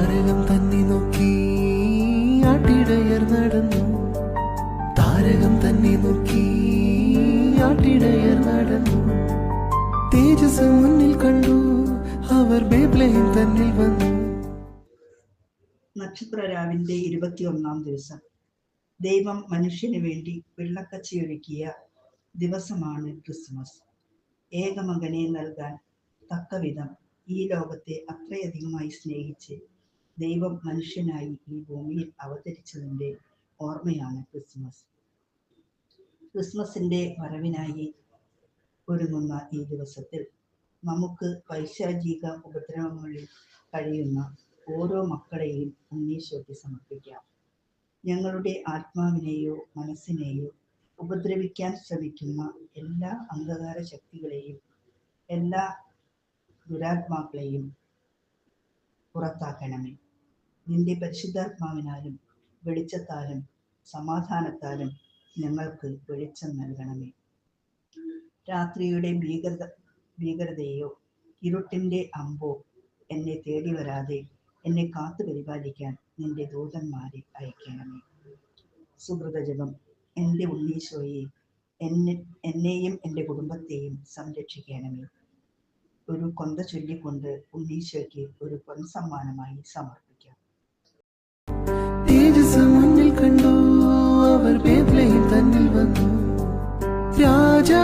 താരകം തന്നെ നോക്കി ആട്ടിടയർ നടന്നു. താരകം തന്നെ നോക്കി ആട്ടിടയർ നടന്നു. തേജസ് മുന്നിൽ കണ്ടു അവർ ബേത്ലഹേം തന്നിൽ വന്നു. നക്ഷത്രരാവിന്റെ 21-ാം ദിവസം ദൈവം മനുഷ്യന് വേണ്ടി വെള്ളക്കച്ചിയൊരുക്കിയ ദിവസമാണ് ക്രിസ്മസ്. ഏകമകനെ നൽകാൻ തക്കവിധം ഈ ലോകത്തെ അത്രയധികമായി സ്നേഹിച്ച് ദൈവം മനുഷ്യനായി ഈ ഭൂമിയിൽ അവതരിച്ചതിൻ്റെ ഓർമ്മയാണ് ക്രിസ്മസ്. ക്രിസ്മസിൻ്റെ വരവിനായി ഒരുങ്ങുന്ന ഈ ദിവസത്തിൽ നമുക്ക് പൈശാചിക ഉപദ്രവങ്ങളിൽ കഴിയുന്ന ഓരോ മക്കളെയും ഉണ്ണീശോയ്ക്ക് സമർപ്പിക്കാം. ഞങ്ങളുടെ ആത്മാവിനെയോ മനസ്സിനെയോ ഉപദ്രവിക്കാൻ ശ്രമിക്കുന്ന എല്ലാ അന്ധകാര ശക്തികളെയും എല്ലാ ദുരാത്മാക്കളെയും പുറത്താക്കണമേ. നിന്റെ പരിശുദ്ധാത്മാവിനാലും വെളിച്ചത്താലും സമാധാനത്താലും ഞങ്ങൾക്ക് വെളിച്ചം നൽകണമേ. രാത്രിയുടെ ഭീകരതയോ ഇരുട്ടിൻ്റെ അമ്പോ എന്നെ തേടി വരാതെ എന്നെ കാത്തു പരിപാലിക്കാൻ നിന്റെ ദൂതന്മാരെ അയക്കണമേ. സുഹൃതജപം. എൻ്റെ ഉണ്ണീശോയെ, എന്നെയും എൻ്റെ കുടുംബത്തെയും സംരക്ഷിക്കണമേ. ഒരു കൊന്ത ചൊല്ലിക്കൊണ്ട് ഉണ്ണീശോയ്ക്ക് ഒരു പൊൻസമ്മാനമായി സമർപ്പിക്കാം. തേജസ് മുന്നിൽ കണ്ടു അവർ ബേത്ലഹേം തന്നിൽ വന്നു. രാജാ